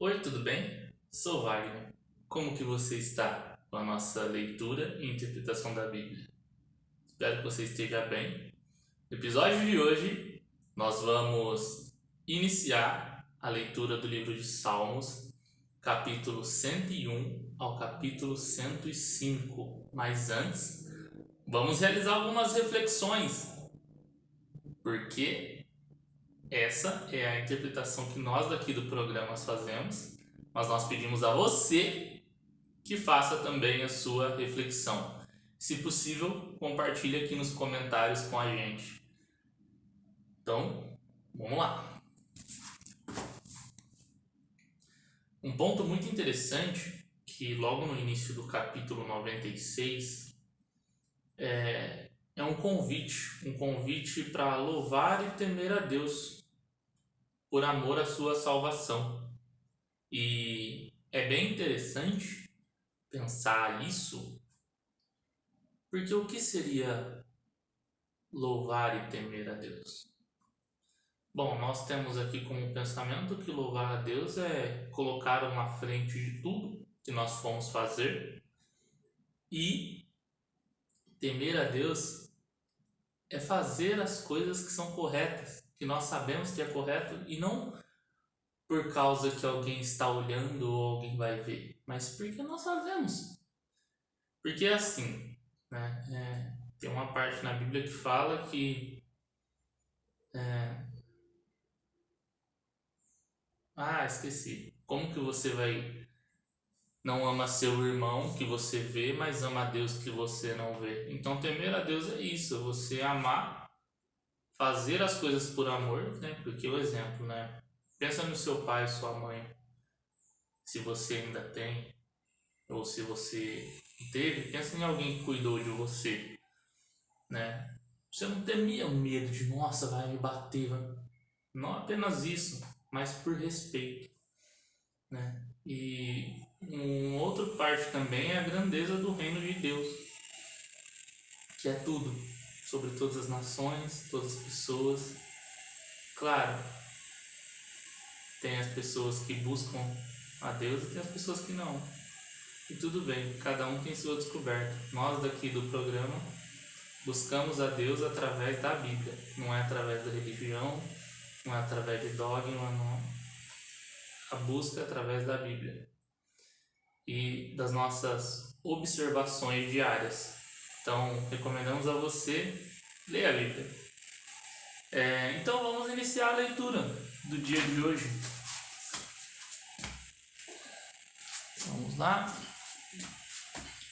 Oi, tudo bem? Sou Wagner. Como que você está com a nossa leitura e interpretação da Bíblia? Espero que você esteja bem. No episódio de hoje, nós vamos iniciar a leitura do livro de Salmos, capítulo 101 ao capítulo 105. Mas antes, vamos realizar algumas reflexões, porque essa é a interpretação que nós daqui do programa fazemos, mas nós pedimos a você que faça também a sua reflexão. Se possível, compartilhe aqui nos comentários com a gente. Então, vamos lá. Um ponto muito interessante, que logo no início do capítulo 96, é um convite para louvar e temer a Deus por amor à sua salvação. E é bem interessante pensar isso, porque o que seria louvar e temer a Deus? Bom, nós temos aqui como pensamento que louvar a Deus é colocar uma frente de tudo que nós fomos fazer, e temer a Deus é fazer as coisas que são corretas, que nós sabemos que é correto, e não por causa que alguém está olhando ou alguém vai ver, mas porque nós fazemos. Porque é assim, né? Tem uma parte na Bíblia que fala que esqueci. Como que você vai não ama seu irmão que você vê, mas ama a Deus que você não vê? Então temer a Deus é isso, você amar, fazer as coisas por amor, né? Porque o exemplo, né? Pensa no seu pai, sua mãe, se você ainda tem, ou se você teve, pensa em alguém que cuidou de você, né? Você não temia o medo de, nossa, vai me bater, não apenas isso, mas por respeito, né? E uma outra parte também é a grandeza do reino de Deus, que é tudo, sobre todas as nações, todas as pessoas. Claro, tem as pessoas que buscam a Deus e tem as pessoas que não. E tudo bem, cada um tem sua descoberta. Nós daqui do programa buscamos a Deus através da Bíblia, não é através da religião, não é através de dogma, não. A busca é através da Bíblia e das nossas observações diárias. Então, recomendamos a você ler a Bíblia. Então, vamos iniciar a leitura do dia de hoje. Vamos lá.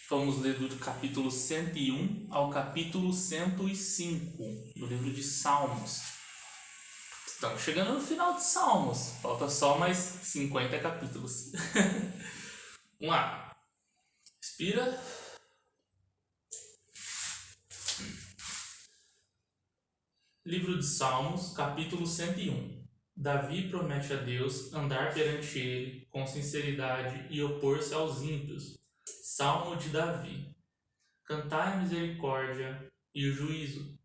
Vamos ler do capítulo 101 ao capítulo 105 do livro de Salmos. Estamos chegando no final de Salmos. Falta só mais 50 capítulos. Vamos lá. Respira. Livro de Salmos, capítulo 101. Davi promete a Deus andar perante ele com sinceridade e opor-se aos ímpios. Salmo de Davi. Cantai a misericórdia e o juízo.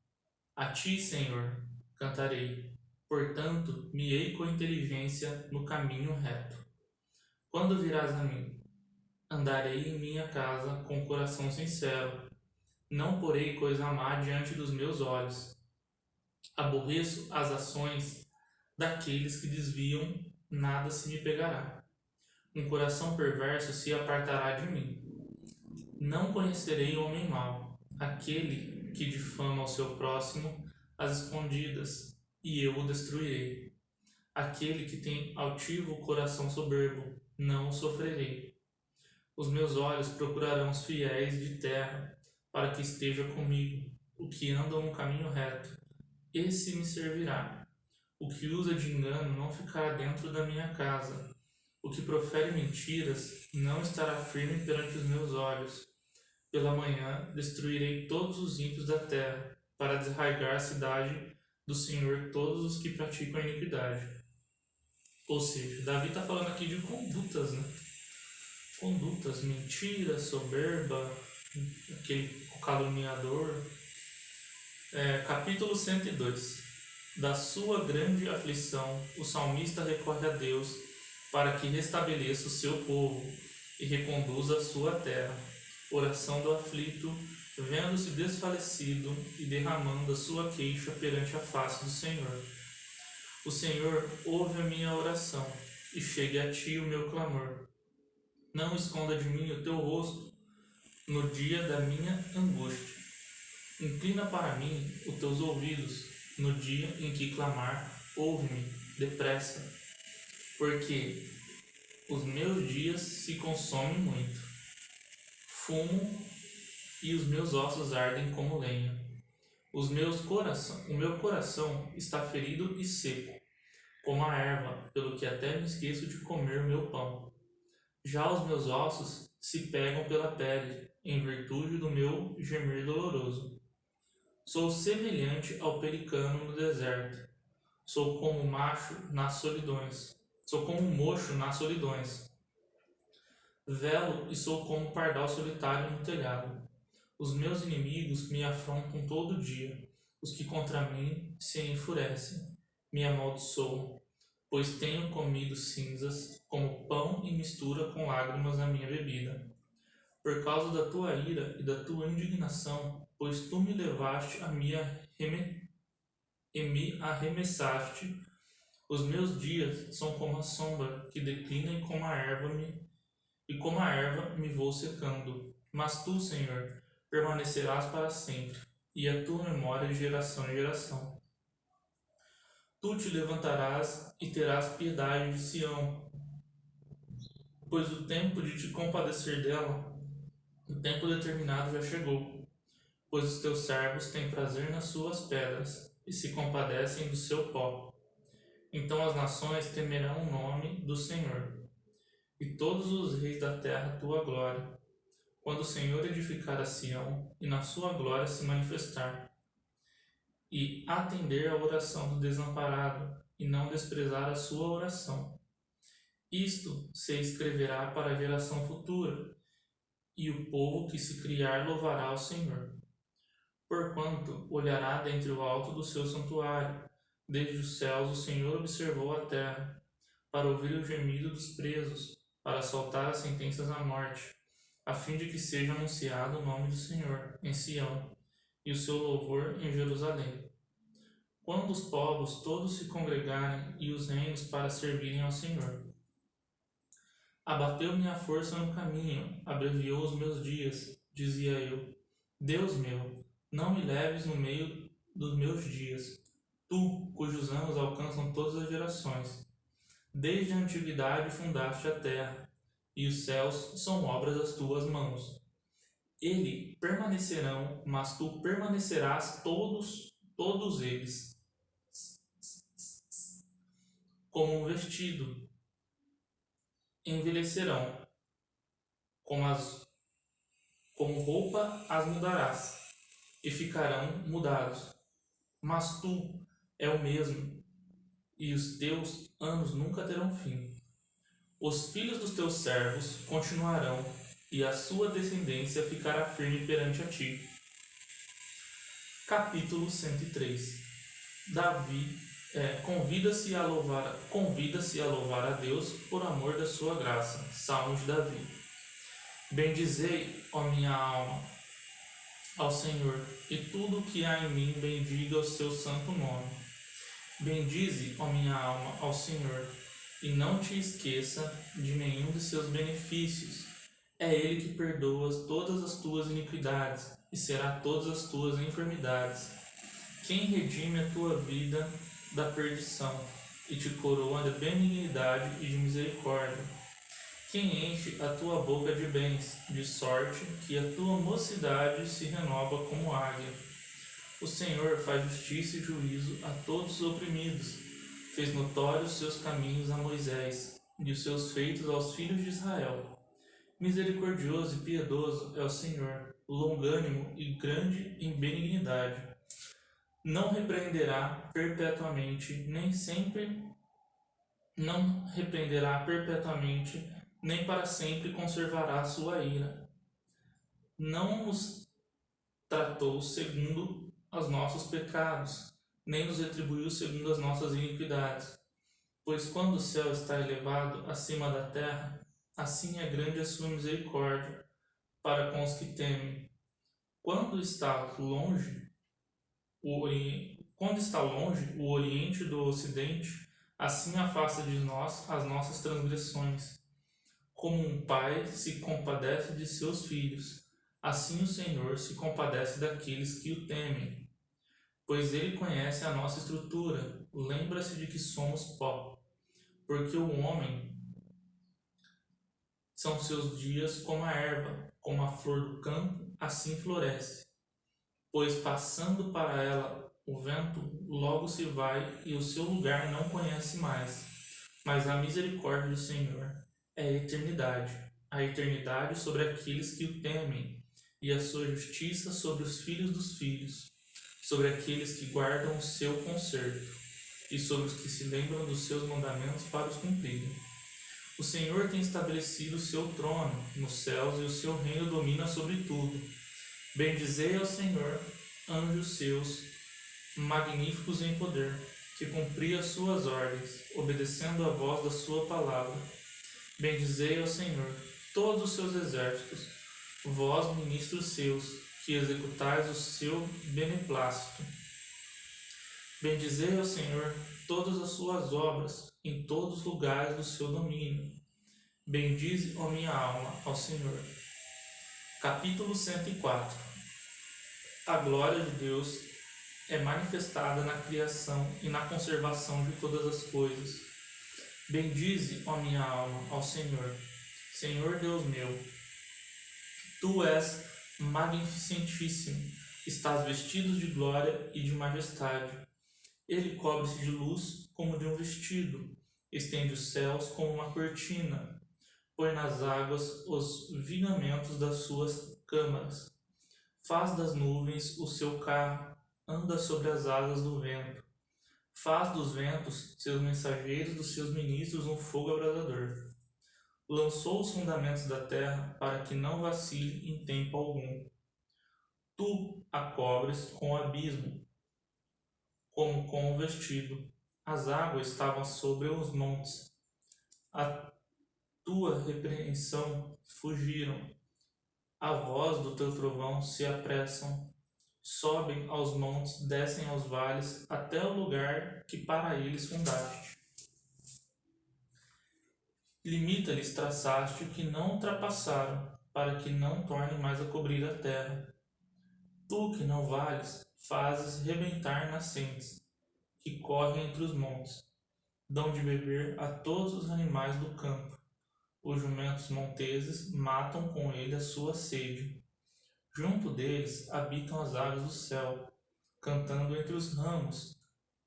A ti, Senhor, cantarei. Portanto, me hei com inteligência no caminho reto. Quando virás a mim, andarei em minha casa com coração sincero. Não porei coisa má diante dos meus olhos. Aborreço as ações daqueles que desviam, nada se me pegará. Um coração perverso se apartará de mim. Não conhecerei o homem mau, aquele que difama ao seu próximo às escondidas, e eu o destruirei. Aquele que tem altivo coração soberbo, não o sofrerei. Os meus olhos procurarão os fiéis de terra, para que esteja comigo. O que anda no caminho reto, esse me servirá. O que usa de engano não ficará dentro da minha casa. O que profere mentiras não estará firme perante os meus olhos. Pela manhã destruirei todos os ímpios da terra, para desarraigar a cidade do Senhor todos os que praticam a iniquidade. Ou seja, Davi está falando aqui de condutas, né? Condutas, mentira, soberba, aquele caluniador. Capítulo 102. Da sua grande aflição, o salmista recorre a Deus para que restabeleça o seu povo e reconduza a sua terra. Oração do aflito, vendo-se desfalecido e derramando a sua queixa perante a face do Senhor. O Senhor ouve a minha oração e chegue a ti o meu clamor. Não esconda de mim o teu rosto no dia da minha angústia. Inclina para mim os teus ouvidos no dia em que clamar, ouve-me depressa, porque os meus dias se consomem muito. Fumo e os meus ossos ardem como lenha. O meu coração está ferido e seco, como a erva, pelo que até me esqueço de comer o meu pão. Já os meus ossos se pegam pela pele, em virtude do meu gemer doloroso. Sou semelhante ao pelicano no deserto. Sou como macho nas solidões. Sou como mocho nas solidões. Velo e sou como pardal solitário no telhado. Os meus inimigos me afrontam todo dia. Os que contra mim se enfurecem, me amaldiçoam, pois tenho comido cinzas como pão e mistura com lágrimas a minha bebida. Por causa da tua ira e da tua indignação, pois tu me levaste e me arremessaste, os meus dias são como a sombra que declina e como a erva me vou secando. Mas tu, Senhor, permanecerás para sempre, e a tua memória de geração em geração. Tu te levantarás e terás piedade de Sião, pois o tempo de te compadecer dela, o tempo determinado já chegou, pois os teus servos têm prazer nas suas pedras e se compadecem do seu pó. Então as nações temerão o nome do Senhor, e todos os reis da terra a tua glória, quando o Senhor edificar a Sião e na sua glória se manifestar, e atender à oração do desamparado, e não desprezar a sua oração. Isto se escreverá para a geração futura, e o povo que se criar louvará ao Senhor. Porquanto olhará dentre o alto do seu santuário, desde os céus o Senhor observou a terra, para ouvir o gemido dos presos, para soltar as sentenças à morte, a fim de que seja anunciado o nome do Senhor em Sião, e o seu louvor em Jerusalém. Quando os povos todos se congregarem e os reinos para servirem ao Senhor. Abateu minha força no caminho, abreviou os meus dias, dizia eu. Deus meu, não me leves no meio dos meus dias, tu, cujos anos alcançam todas as gerações. Desde a antiguidade fundaste a terra, e os céus são obras das tuas mãos. Eles permanecerão, mas tu permanecerás todos eles, como um vestido. Envelhecerão, como roupa as mudarás, e ficarão mudados. Mas tu é o mesmo, e os teus anos nunca terão fim. Os filhos dos teus servos continuarão, e a sua descendência ficará firme perante a ti. Capítulo 103. Davi convida-se a louvar a Deus por amor da sua graça. Salmo de Davi. Bendizei, ó minha alma, ao Senhor, e tudo o que há em mim bendiga o seu santo nome. Bendize, ó minha alma, ao Senhor, e não te esqueça de nenhum de seus benefícios. É Ele que perdoa todas as tuas iniquidades, e será todas as tuas enfermidades. Quem redime a tua vida da perdição, e te coroa de benignidade e de misericórdia. Quem enche a tua boca de bens, de sorte que a tua mocidade se renova como águia. O Senhor faz justiça e juízo a todos os oprimidos, fez notórios seus caminhos a Moisés, e os seus feitos aos filhos de Israel. Misericordioso e piedoso é o Senhor, longânimo e grande em benignidade. Não repreenderá perpetuamente, nem para sempre conservará a sua ira. Não nos tratou segundo os nossos pecados, nem nos retribuiu segundo as nossas iniquidades. Pois quando o céu está elevado acima da terra, assim é grande a sua misericórdia para com os que temem. Quando está longe o oriente do ocidente, assim afasta de nós as nossas transgressões. Como um pai se compadece de seus filhos, assim o Senhor se compadece daqueles que o temem. Pois ele conhece a nossa estrutura, lembra-se de que somos pó. Porque o homem são seus dias como a erva, como a flor do campo, assim floresce. Pois passando para ela o vento, logo se vai e o seu lugar não conhece mais. Mas a misericórdia do Senhor é a eternidade sobre aqueles que o temem, e a sua justiça sobre os filhos dos filhos, sobre aqueles que guardam o seu conserto, e sobre os que se lembram dos seus mandamentos para os cumprirem. O Senhor tem estabelecido o seu trono nos céus e o seu reino domina sobre tudo. Bendizei ao Senhor, anjos seus, magníficos em poder, que cumpri as suas ordens, obedecendo a voz da sua palavra. Bendizei ao Senhor, todos os seus exércitos, vós, ministros seus, que executais o seu beneplácito. Bendizei ao Senhor todas as suas obras, em todos os lugares do seu domínio. Bendize, ó minha alma, ao Senhor. Capítulo 104. A glória de Deus é manifestada na criação e na conservação de todas as coisas. Bendize, ó minha alma, ao Senhor. Senhor Deus meu, tu és magnificentíssimo, estás vestido de glória e de majestade. Ele cobre-se de luz como de um vestido, estende os céus como uma cortina, põe nas águas os vigamentos das suas câmaras, faz das nuvens o seu carro, anda sobre as asas do vento, faz dos ventos seus mensageiros, dos seus ministros um fogo abrasador. Lançou os fundamentos da terra para que não vacile em tempo algum. Tu a cobres com o abismo, como com o vestido. As águas estavam sobre os montes. A tua repreensão fugiram. A voz do teu trovão se apressam. Sobem aos montes, descem aos vales, até o lugar que para eles fundaste. Limita-lhes traçaste o que não ultrapassaram, para que não tornem mais a cobrir a terra. Tu que não vales, fazes rebentar nascentes, que correm entre os montes. Dão de beber a todos os animais do campo. Os jumentos monteses matam com ele a sua sede. Junto deles habitam as aves do céu, cantando entre os ramos.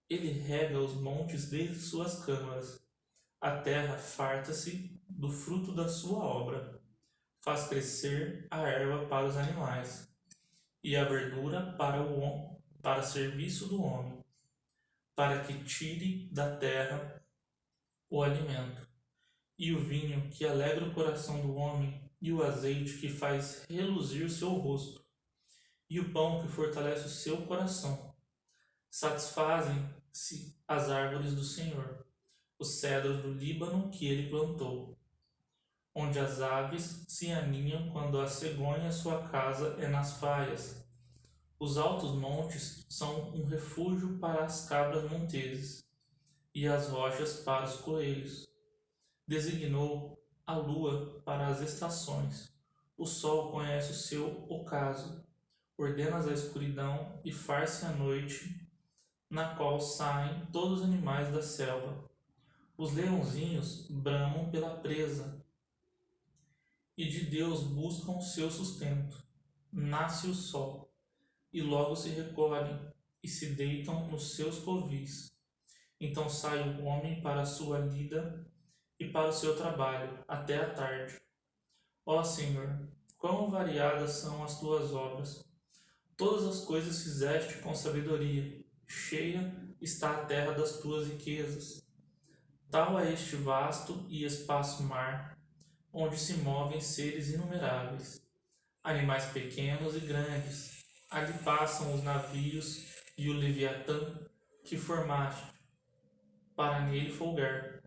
Ele rega os montes desde suas câmaras. A terra farta-se do fruto da sua obra. Faz crescer a erva para os animais e a verdura para serviço do homem, para que tire da terra o alimento, e o vinho que alegra o coração do homem, e o azeite que faz reluzir o seu rosto, e o pão que fortalece o seu coração. Satisfazem-se as árvores do Senhor, os cedros do Líbano que ele plantou, onde as aves se aninham quando a cegonha sua casa é nas faias. Os altos montes são um refúgio para as cabras monteses e as rochas para os coelhos. Designou a lua para as estações. O sol conhece o seu ocaso. Ordenas a escuridão e faz-se a noite, na qual saem todos os animais da selva. Os leãozinhos bramam pela presa, e de Deus buscam o seu sustento. Nasce o sol, e logo se recolhem, e se deitam nos seus covis. Então sai o homem para a sua lida e para o seu trabalho, até a tarde. Ó Senhor, quão variadas são as tuas obras! Todas as coisas fizeste com sabedoria, cheia está a terra das tuas riquezas. Tal é este vasto e espaço mar, onde se movem seres inumeráveis, animais pequenos e grandes. Ali passam os navios e o Leviatã que formaste. para nele folgar.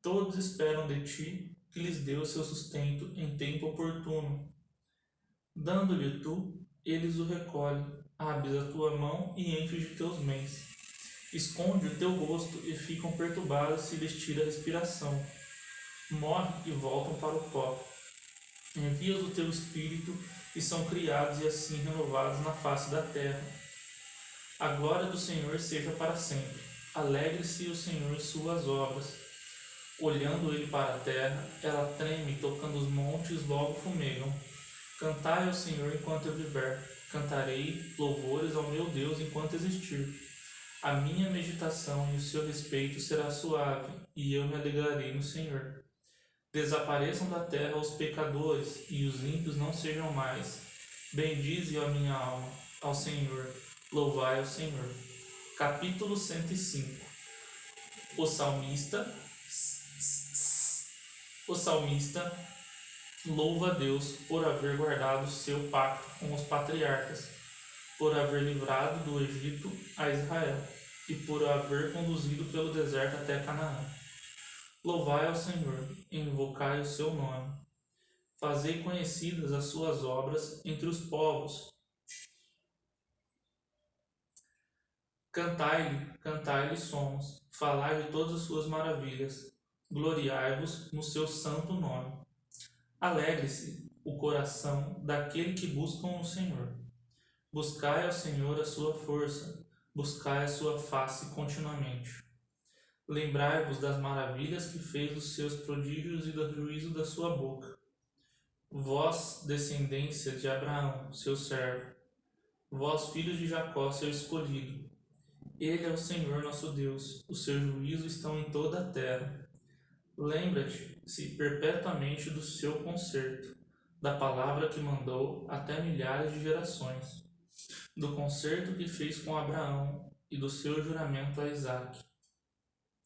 Todos esperam de ti que lhes dê o seu sustento em tempo oportuno. Dando-lhe tu, eles o recolhem. Abres a tua mão e enches de teus bens. Esconde o teu rosto e ficam perturbados se lhes tira a respiração. Morrem e voltam para o pó. Envias o teu espírito e são criados e assim renovados na face da terra. A glória do Senhor seja para sempre. Alegre-se o Senhor em suas obras. Olhando ele para a terra, ela treme, tocando os montes, logo fumegam. Cantai ao Senhor enquanto eu viver. Cantarei louvores ao meu Deus enquanto existir. A minha meditação e o seu respeito será suave, e eu me alegrarei no Senhor. Desapareçam da terra os pecadores, e os ímpios não sejam mais. Bendize, ó minha alma, ao Senhor. Louvai ao Senhor. Capítulo 105. O salmista louva a Deus por haver guardado seu pacto com os patriarcas, por haver livrado do Egito a Israel e por haver conduzido pelo deserto até Canaã. Louvai ao Senhor, invocai o seu nome. Fazei conhecidas as suas obras entre os povos. Cantai-lhe somos, falai de todas as suas maravilhas. Gloriai-vos no seu santo nome. Alegre-se o coração daquele que buscam o Senhor. Buscai ao Senhor a sua força, buscai a sua face continuamente. Lembrai-vos das maravilhas que fez, dos seus prodígios e do juízo da sua boca. Vós, descendência de Abraão, seu servo, vós, filhos de Jacó, seu escolhido. Ele é o Senhor nosso Deus, os seus juízos estão em toda a terra. Lembra-te-se perpetuamente do seu concerto, da palavra que mandou até milhares de gerações, do concerto que fez com Abraão e do seu juramento a Isaque,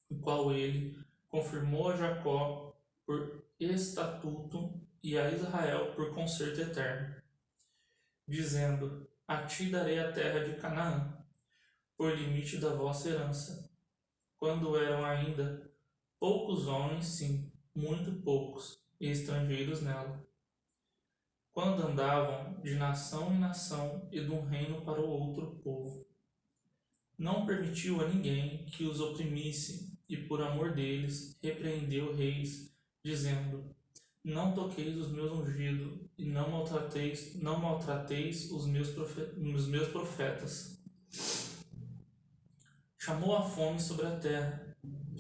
o qual ele confirmou a Jacó por estatuto e a Israel por concerto eterno, dizendo: a ti darei a terra de Canaã, por limite da vossa herança, quando eram ainda poucos homens, sim, muito poucos, e estrangeiros nela. Quando andavam de nação em nação e de um reino para o outro povo. Não permitiu a ninguém que os oprimisse, e por amor deles repreendeu reis, dizendo: não toqueis os meus ungidos, e não maltrateis os meus profetas. Chamou a fome sobre a terra,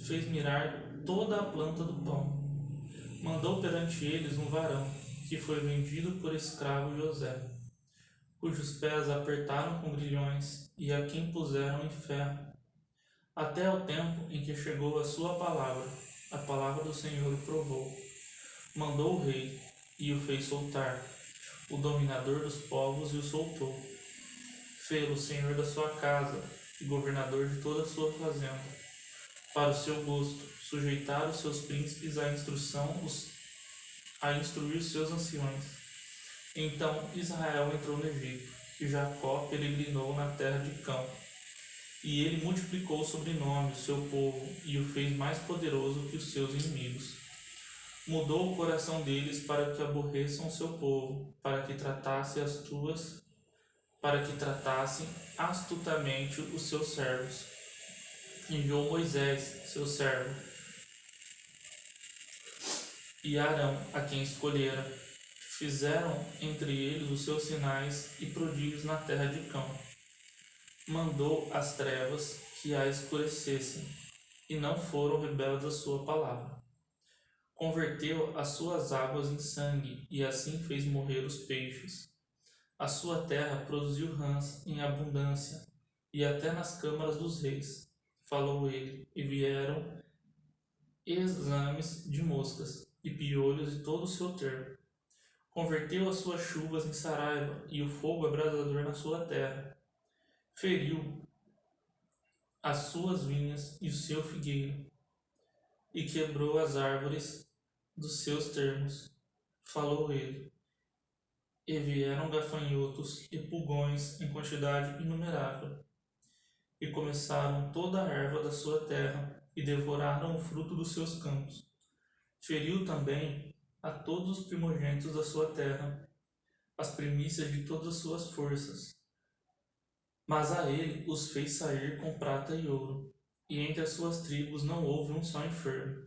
fez mirar toda a planta do pão. Mandou perante eles um varão, que foi vendido por escravo José, cujos pés apertaram com grilhões e a quem puseram em ferro, até o tempo em que chegou a sua palavra. A palavra do Senhor o provou. Mandou o rei e o fez soltar, o dominador dos povos e o soltou. Fê-lo senhor da sua casa e governador de toda a sua fazenda, para o seu gosto, sujeitar os seus príncipes à instruir seus anciões. Então Israel entrou no Egito, e Jacó peregrinou na terra de Cão. E ele multiplicou o sobrenome, o seu povo, e o fez mais poderoso que os seus inimigos. Mudou o coração deles para que aborreçam o seu povo, para que tratassem astutamente os seus servos. Enviou Moisés, seu servo, e Arão, a quem escolhera. Fizeram entre eles os seus sinais e prodígios na terra de Cão. Mandou as trevas que a escurecessem, e não foram rebeldes à sua palavra. Converteu as suas águas em sangue, e assim fez morrer os peixes. A sua terra produziu rãs em abundância, e até nas câmaras dos reis. Falou ele, e vieram exames de moscas, e piolhos de todo o seu termo. Converteu as suas chuvas em saraiva, e o fogo abrasador na sua terra. Feriu as suas vinhas e o seu figueiro, e quebrou as árvores dos seus termos. Falou ele, e vieram gafanhotos e pulgões em quantidade inumerável, e começaram toda a erva da sua terra, e devoraram o fruto dos seus campos. Feriu também a todos os primogênitos da sua terra, as primícias de todas as suas forças. Mas a ele os fez sair com prata e ouro, e entre as suas tribos não houve um só enfermo.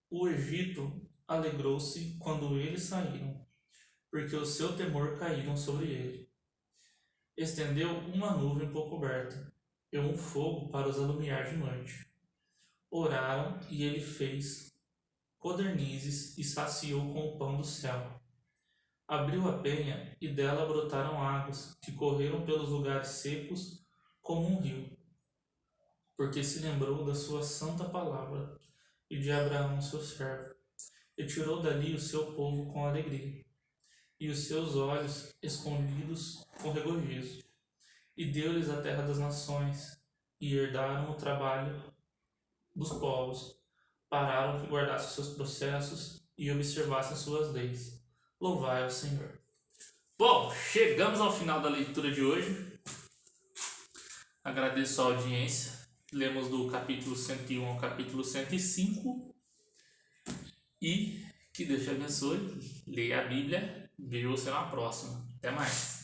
O Egito alegrou-se quando eles saíram, porque o seu temor caíram sobre ele. Estendeu uma nuvem por coberta, e um fogo para os alumiar de noite. Oraram, e ele fez codornizes e saciou com o pão do céu. Abriu a penha, e dela brotaram águas, que correram pelos lugares secos como um rio, porque se lembrou da sua santa palavra e de Abraão seu servo, e tirou dali o seu povo com alegria, e os seus olhos escondidos com regozijo, e deu-lhes a terra das nações, e herdaram o trabalho dos povos, pararam que guardassem seus processos e observassem suas leis. Louvai ao Senhor. Bom, chegamos ao final da leitura de hoje. Agradeço a audiência. Lemos do capítulo 101 ao capítulo 105. E que Deus te abençoe. Leia a Bíblia. Vejo você na próxima. Até mais.